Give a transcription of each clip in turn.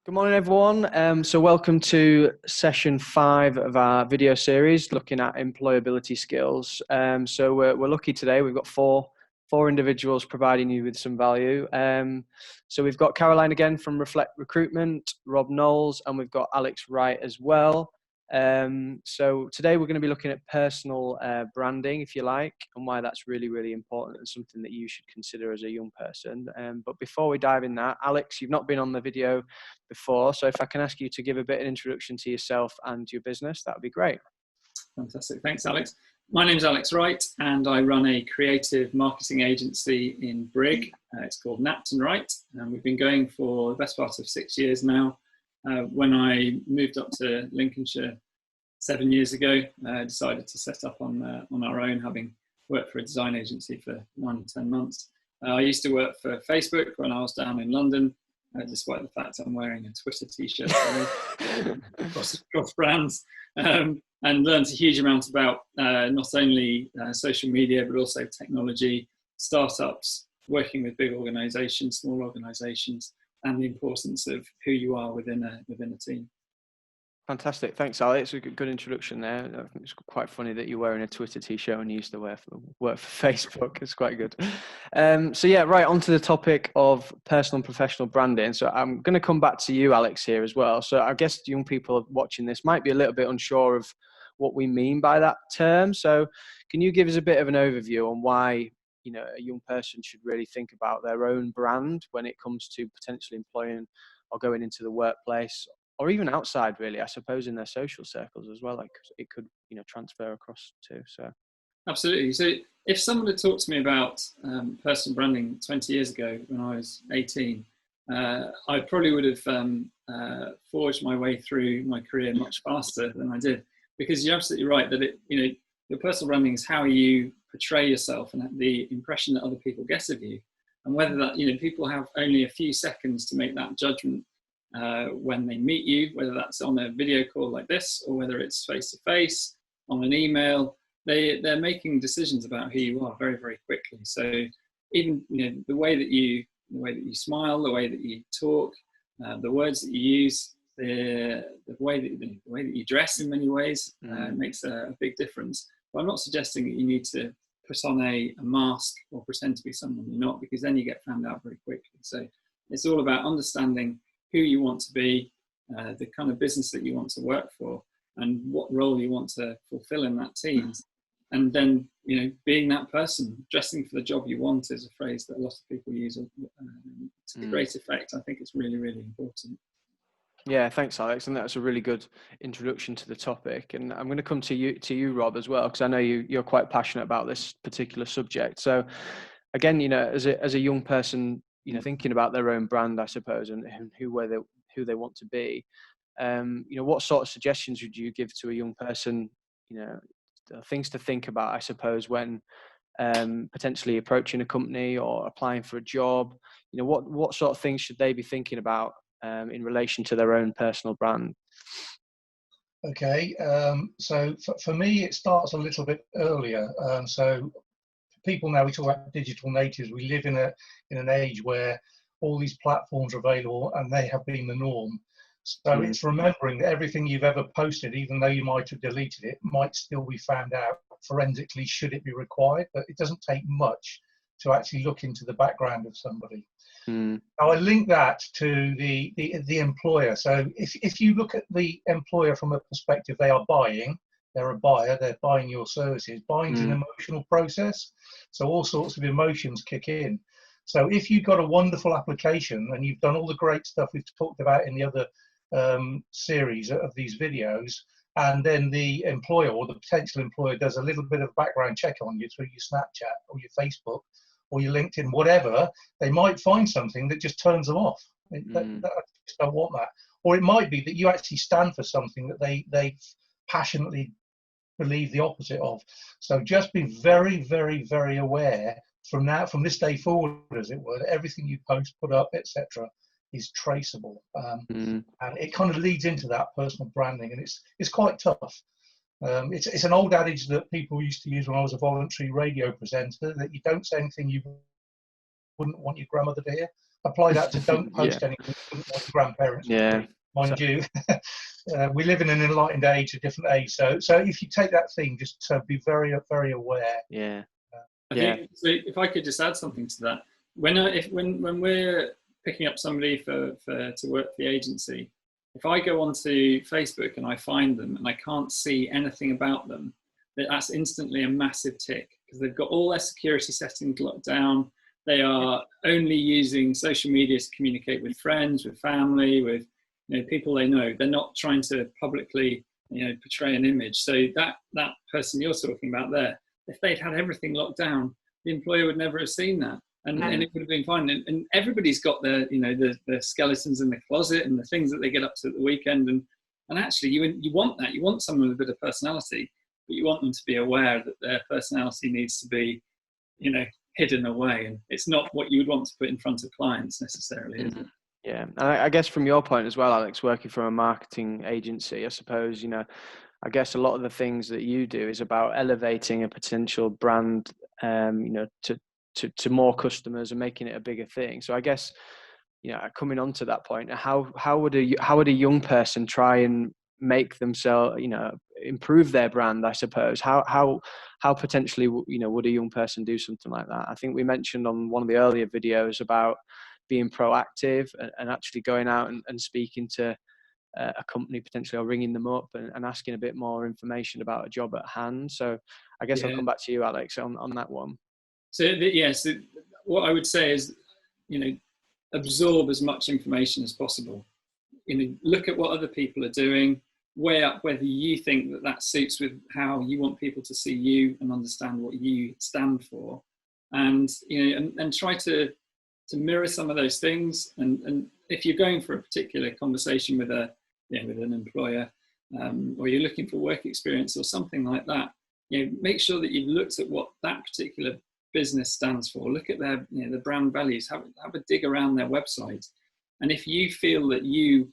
Good morning, everyone. So welcome to session 5 of our video series looking at employability skills. So we're lucky today. We've got four individuals providing you with some value. So we've got Caroline again from Recruitment, Rob Knowles, and we've got Alex Wright as well. So today we're going to be looking at personal branding, if you like, and why that's really, really important and something that you should consider as a young person. But before we dive in that, Alex, you've not been on the video before, so if I can ask you to give a bit of introduction to yourself and your business, that would be great. Fantastic. Thanks, Alex. My name's Alex Wright, and I run a creative marketing agency in Brig. It's called Napt & Wright, and we've been going for the best part of 6 years now. When I moved up to Lincolnshire 7 years ago, I decided to set up on our own, having worked for a design agency for 9 to 10 months. I used to work for Facebook when I was down in London, despite the fact I'm wearing a Twitter t-shirt across brands, and learned a huge amount about not only social media, but also technology, startups, working with big organizations, small organizations, and the importance of who you are within a team. Fantastic. Thanks, Alex. It's a good introduction there. I think it's quite funny that you're wearing a Twitter t-shirt and you used to work for Facebook. It's quite good. So yeah, right, onto the topic of personal and professional branding. So I'm going to come back to you, Alex, here as well. So I guess young people watching this might be a little bit unsure of what we mean by that term. So can you give us a bit of an overview on why, a young person should really think about their own brand when it comes to potentially employing or going into the workplace? Or even outside, really, I suppose, in their social circles as well. Like it could, transfer across too. So, absolutely. So, if someone had talked to me about personal branding 20 years ago when I was 18, I probably would have forged my way through my career much faster than I did. Because you're absolutely right that your personal branding is how you portray yourself and the impression that other people get of you, and whether that people have only a few seconds to make that judgment. When they meet you, whether that's on a video call like this or whether it's face-to-face, on an email, they're making decisions about who you are very, very quickly. So even the way that you smile, the way that you talk, the words that you use, the way that you dress in many ways makes a big difference. But I'm not suggesting that you need to put on a mask or pretend to be someone you're not, because then you get found out very quickly. So it's all about understanding who you want to be, the kind of business that you want to work for, and what role you want to fulfill in that team. And then, being that person, dressing for the job you want is a phrase that a lot of people use to great effect. I think it's really, really important. Yeah, thanks, Alex. And that's a really good introduction to the topic. And I'm going to come to you, Rob, as well, because I know you're quite passionate about this particular subject. So again, as a young person, thinking about their own brand, I suppose, and who they want to be. What sort of suggestions would you give to a young person? Things to think about, I suppose, when potentially approaching a company or applying for a job. What sort of things should they be thinking about in relation to their own personal brand? Okay, so for me, it starts a little bit earlier. So people now, we talk about digital natives. We live in an age where all these platforms are available and they have been the norm. So it's remembering that everything you've ever posted, even though you might have deleted it, might still be found out forensically should it be required. But it doesn't take much to actually look into the background of somebody. Now I link that to the employer. So if you look at the employer from a perspective, they're a buyer, they're buying your services. Buying's an emotional process, so all sorts of emotions kick in. So if you've got a wonderful application and you've done all the great stuff we've talked about in the other series of these videos, and then the employer or the potential employer does a little bit of background check on you through your Snapchat or your Facebook or your LinkedIn, whatever, they might find something that just turns them off. They just don't want that. Or it might be that you actually stand for something that they passionately believe the opposite of. So just be very, very, very aware from this day forward, as it were, that everything you post, put up, etc., is traceable. And it kind of leads into that personal branding, and it's quite tough. It's an old adage that people used to use when I was a voluntary radio presenter, that you don't say anything you wouldn't want your grandmother to hear. apply that to don't Yeah. post anything you wouldn't want your grandparents to Yeah. see. Mind you, we live in an enlightened age, a different age. So if you take that thing, just be very, very aware. Yeah. I Yeah. think, so if I could just add something to that, when we're picking up somebody to work for the agency, if I go onto Facebook and I find them and I can't see anything about them, that's instantly a massive tick, because they've got all their security settings locked down. They are only using social media to communicate with friends, with family, with people they know. They're not trying to publicly portray an image. So that person you're talking about there, if they'd had everything locked down, the employer would never have seen that, and it would have been fine. And everybody's got their the skeletons in the closet and the things that they get up to at the weekend, and actually you want that. You want someone with a bit of personality, but you want them to be aware that their personality needs to be hidden away, and it's not what you would want to put in front of clients necessarily, is it? Yeah, and I guess from your point as well, Alex, working from a marketing agency, I suppose, I guess a lot of the things that you do is about elevating a potential brand, to more customers and making it a bigger thing. So I guess, coming on to that point, how would a young person try and make themselves, improve their brand, I suppose? How potentially, would a young person do something like that? I think we mentioned on one of the earlier videos about being proactive and actually going out and speaking to a company potentially, or ringing them up and asking a bit more information about a job at hand. So I guess I'll come back to you, Alex, on that one. So what I would say is, absorb as much information as possible. Look at what other people are doing, weigh up whether you think that suits with how you want people to see you and understand what you stand for, and try to mirror some of those things. And if you're going for a particular conversation with an employer, or you're looking for work experience or something like that, make sure that you've looked at what that particular business stands for. Look at their the brand values. Have a dig around their website, and if you feel that you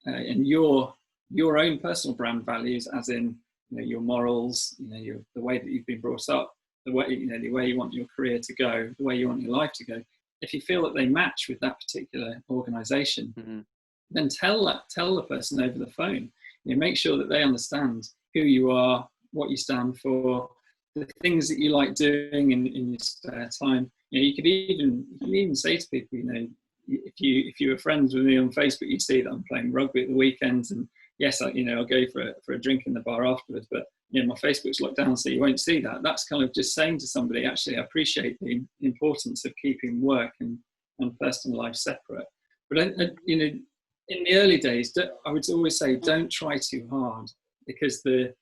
and your own personal brand values, as in your morals, the way that you've been brought up, the way you want your career to go, the way you want your life to go, if you feel that they match with that particular organization, then tell the person over the phone. Make sure that they understand who you are, what you stand for, the things that you like doing in your spare time. You can even say to people, if you were friends with me on Facebook, you'd see that I'm playing rugby at the weekends, and yes, I'll go for a drink in the bar afterwards, but my Facebook's locked down, so you won't see that. That's kind of just saying to somebody, actually, I appreciate the importance of keeping work and personal life separate. But in the early days, I would always say, don't try too hard, because the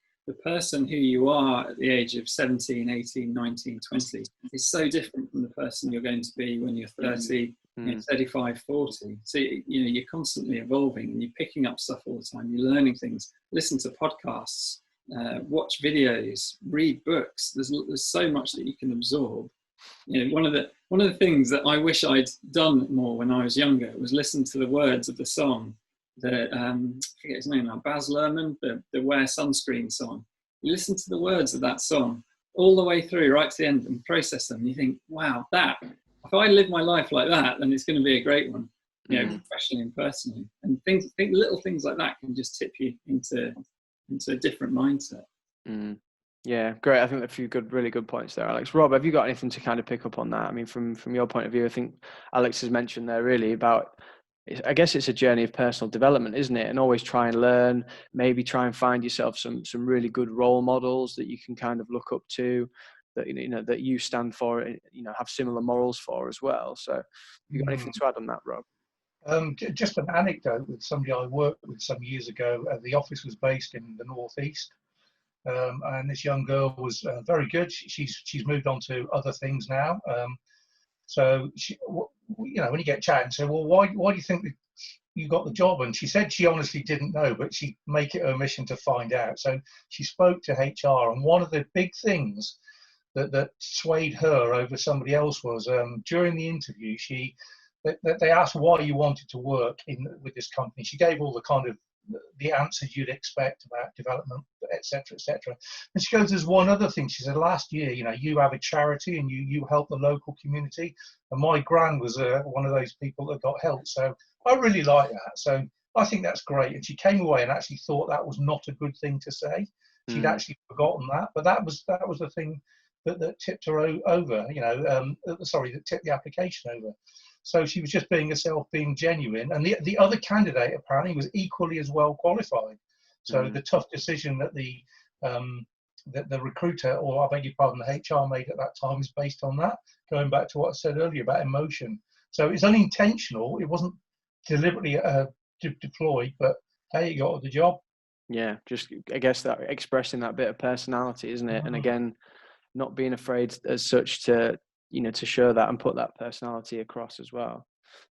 person who you are at the age of 17, 18, 19, 20 is so different from the person you're going to be when you're 30, 35, 40. So, you're constantly evolving, and you're picking up stuff all the time. You're learning things, listen to podcasts, watch videos, read books. There's so much that you can absorb. One of the things that I wish I'd done more when I was younger was listen to the words of the song. I forget his name now, Baz Luhrmann, the Wear Sunscreen song. You listen to the words of that song all the way through, right to the end, and process them. And you think, wow, if I live my life like that, then it's going to be a great one, professionally and personally. And little things like that can just tip you into a different mindset. Yeah, great. I think a few really good points there, Alex. Rob, have you got anything to kind of pick up on that? I mean, from your point of view, I think Alex has mentioned there really about, I guess it's a journey of personal development, isn't it? And always try and learn, maybe try and find yourself some really good role models that you can kind of look up to, that that you stand for, have similar morals for as well. So, have you got anything to add on that, Rob? Just an anecdote with somebody I worked with some years ago. The office was based in the northeast, and this young girl was very good. She's moved on to other things now. So when you get chatting, say, well, why do you think that you got the job? And she said she honestly didn't know, but she'd make it her mission to find out. So she spoke to HR, and one of the big things that swayed her over somebody else was during the interview, they asked why you wanted to work with this company. She gave all the kind of the answers you'd expect about development, etc., etc. And she goes, there's one other thing. She said, last year, you have a charity and you help the local community. And my gran was one of those people that got help. So I really like that. So I think that's great. And she came away and actually thought that was not a good thing to say. She'd actually forgotten that. But that was the thing that tipped her over, that tipped the application over. So she was just being herself, being genuine. And the other candidate apparently was equally as well qualified. So the tough decision that the recruiter, or I beg your pardon, the HR made at that time is based on that, going back to what I said earlier about emotion. So it's unintentional. It wasn't deliberately deployed, but hey, you got the job. Yeah, just, I guess, that expressing that bit of personality, isn't it? And again, not being afraid as such to, to show that and put that personality across as well.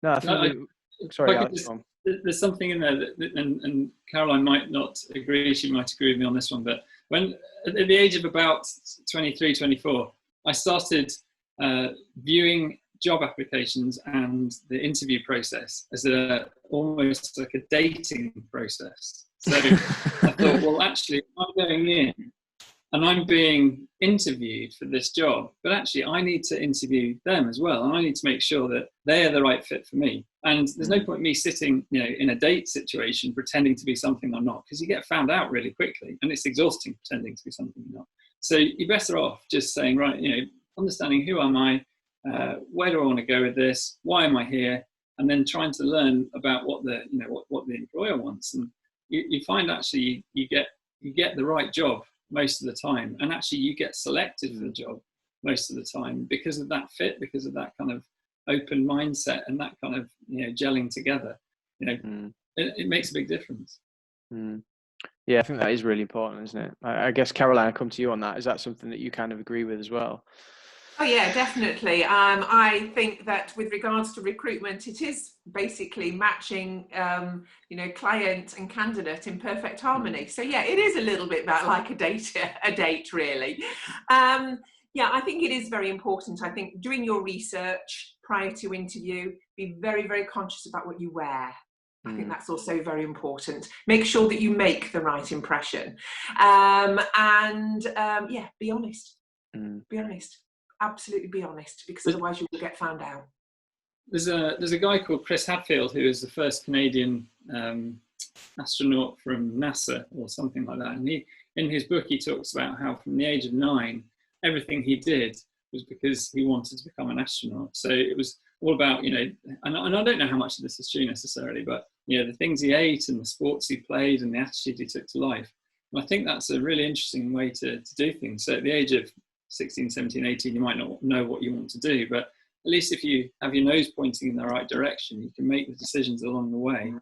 No, I think sorry, Alex. There's something in there that, and Caroline might not agree, she might agree with me on this one, but when at the age of about 23, 24, I started viewing job applications and the interview process as almost like a dating process. So I thought, well, actually, I'm going in and I'm being interviewed for this job, but actually I need to interview them as well. And I need to make sure that they're the right fit for me. And there's no point me sitting, in a date situation, pretending to be something I'm not, because you get found out really quickly and it's exhausting pretending to be something you're not. So you're better off just saying, right, understanding who am I, where do I want to go with this? Why am I here? And then trying to learn about what the employer wants. And you find actually you get the right job most of the time, and actually you get selected for the job most of the time because of that fit, because of that kind of open mindset and that kind of gelling together. It makes a big difference. Yeah, I think that is really important, isn't it? I guess, Caroline, I'll come to you on that. Is that something that you kind of agree with as well? Oh yeah, definitely. I think that with regards to recruitment, it is basically matching, client and candidate in perfect harmony. So yeah, it is a little bit about like a date really. I think it is very important. I think doing your research prior to interview, be very, very conscious about what you wear. I think that's also very important. Make sure that you make the right impression. Be honest. Be honest. Absolutely be honest, because otherwise you will get found out. There's a guy called Chris Hadfield who is the first Canadian astronaut from NASA or something like that. And in his book, he talks about how from the age of 9, everything he did was because he wanted to become an astronaut. So it was all about, and I don't know how much of this is true necessarily, but the things he ate and the sports he played and the attitude he took to life. And I think that's a really interesting way to do things. So at the age of 16, 17, 18, you might not know what you want to do, but at least if you have your nose pointing in the right direction, you can make the decisions along the way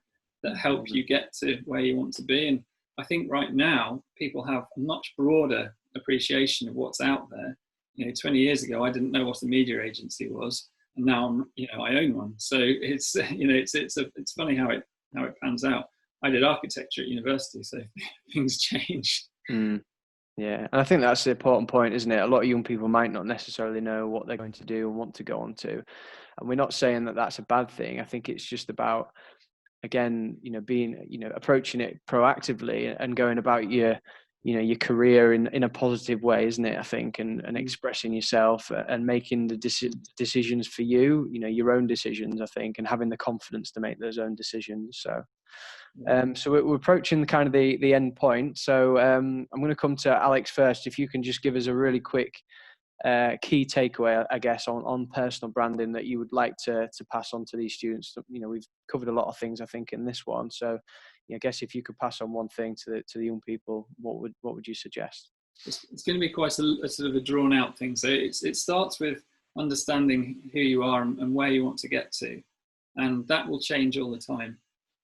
that help you get to where you want to be. And I think right now people have a much broader appreciation of what's out there. 20 years ago, I didn't know what a media agency was, and now I own one. So it's it's funny how it pans out. I did architecture at university, so things change. Yeah, and I think that's the important point, isn't it? A lot of young people might not necessarily know what they're going to do and want to go on to. And we're not saying that that's a bad thing. I think it's just about, again, being, approaching it proactively and going about your career in a positive way, isn't it? I think, and expressing yourself and making the decisions for you, your own decisions, I think, and having the confidence to make those own decisions. So we're approaching the end point. So I'm going to come to Alex first. If you can just give us a really quick key takeaway, I guess, on personal branding that you would like to pass on to these students. We've covered a lot of things, I think, in this one. So I guess if you could pass on one thing to the young people, what would you suggest? It's going to be quite a sort of a drawn out thing. So it starts with understanding who you are and where you want to get to, and that will change all the time.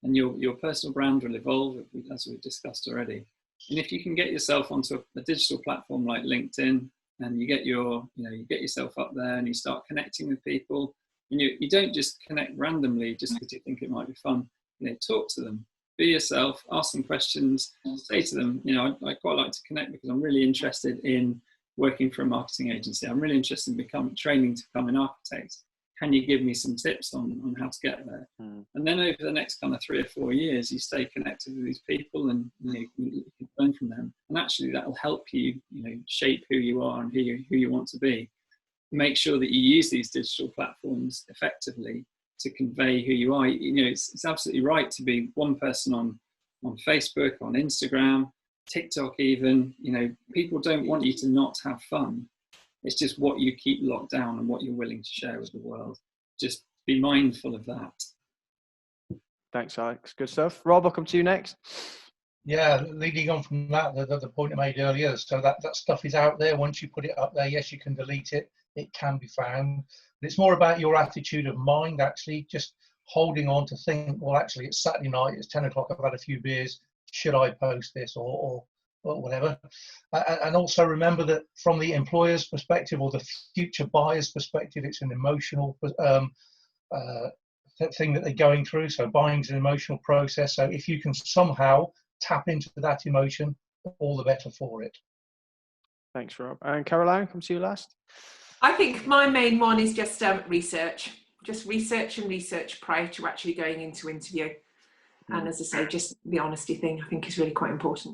And your personal brand will evolve, as we've discussed already. And if you can get yourself onto a digital platform like LinkedIn, and you get yourself up there and you start connecting with people, and you don't just connect randomly just because you think it might be fun. Talk to them, be yourself, ask them questions, say to them, I quite like to connect because I'm really interested in working for a marketing agency. I'm really interested in training to become an architect. can you give me some tips on how to get there? And then over the next kind of 3 or 4 years, you stay connected with these people, and you can learn from them. And actually, that will help you, shape who you are and who you want to be. Make sure that you use these digital platforms effectively to convey who you are. It's absolutely right to be one person on Facebook, on Instagram, TikTok even. People don't want you to not have fun. It's just what you keep locked down and what you're willing to share with the world. Just be mindful of that. Thanks, Alex. Good stuff. Rob, I'll come to you next. Yeah, leading on from that, the point I made earlier, so that stuff is out there. Once you put it up there, yes, you can delete it. It can be found. But it's more about your attitude of mind, actually, just holding on to think, well, actually, it's Saturday night, it's 10 o'clock, I've had a few beers. Should I post this or whatever? And also remember that from the employer's perspective or the future buyer's perspective, it's an emotional thing that they're going through. So buying is an emotional process. So if you can somehow tap into that emotion, all the better for it. Thanks, Rob. And Caroline, come to you last. I think my main one is just research. Just research and research prior to actually going into interview. And as I say, just the honesty thing I think is really quite important.